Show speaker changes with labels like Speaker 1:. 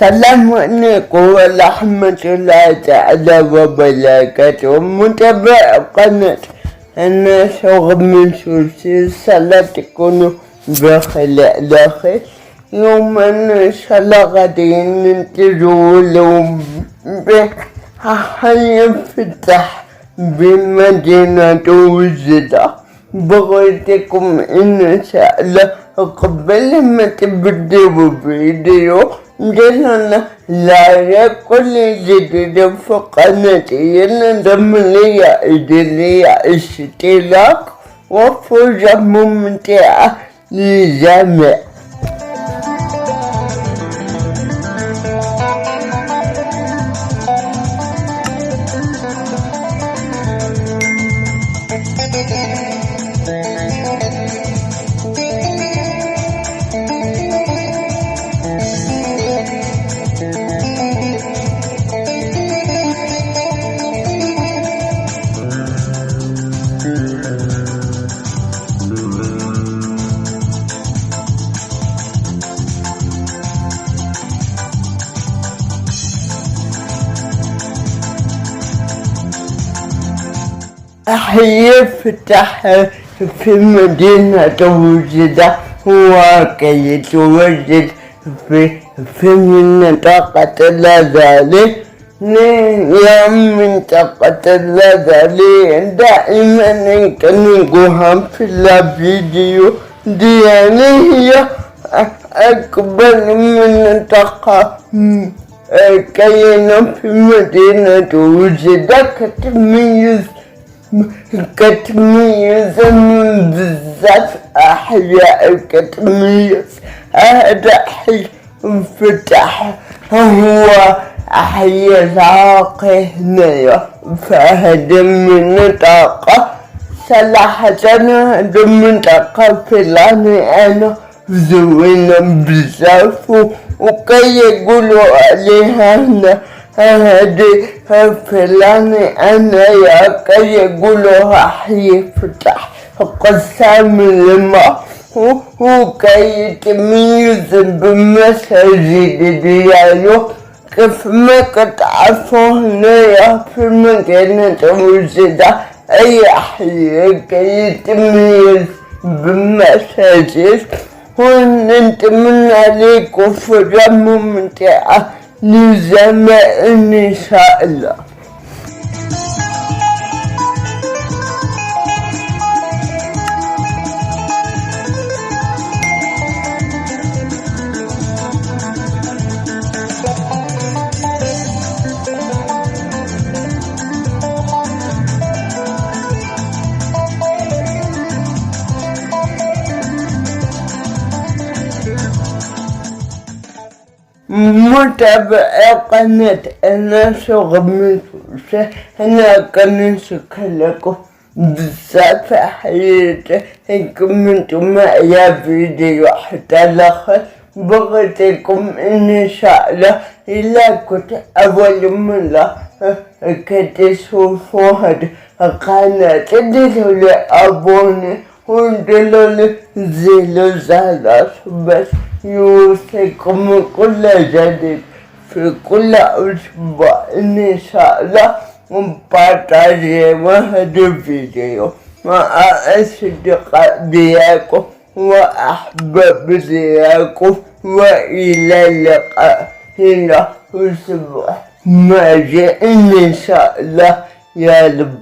Speaker 1: السلام عليكم ورحمة الله تعالى وبركاته. متابع قناة الناس من سوسي، صلاة تكونوا بخير على خير. يوم إن شاء الله غادي ننتظروا لهم حيفتح بمدينة وجدة. بغيتكم إن شاء الله قبل ما تبدأوا الفيديو ديروا لايك كل جديد في قناتي، ينضم لي اشتراك وفرصة ممتعة للجميع. حيفتح في مدينة وجدة، وكي يتواجد في منطقة اللازالي. منطقة اللازالي دائما نكنقوها في الفيديو ديالي، هي أكبر منطقة كاينة في مدينة وجدة، كتميز من بزاف أحياء، كتميز. هذا حي فتح هو حي العراقي هنايا في هاد المنطقة. صراحة هاد المنطقة فلاني أنا زوينة بزاف، وكي يقولوا عليها هنا هادي فلاني أنا يا كي يقولوها حي فتح قسام الماء، وكي يتميز بالمساجد ديالو. كيف ما كتعرفوا هنايا في مدينة وجدة أي حي كي يتميز بالمساجد، ونتمنى لكم فرصة ممتعة للجميع إن شاء الله. متابع قناة الناس من سوسي، أنا كنشكر لكم بزاف حياتكم انتم معايا فيديو حتى الآخر. بغيتكم إن شاء الله إلا كنت أول مرة كتشوفوا هاد القناة ديروا لي أبوني وديروا لي زر الجرس باش يوصلكم كل جديد في كل أسبوع إن شاء الله. وبارتاجيو هذا الفيديو مع أصدقاء ديالكم وأحباب ديالكم، وإلى اللقاء إلى أسبوع ماجي إن شاء الله. يا رب.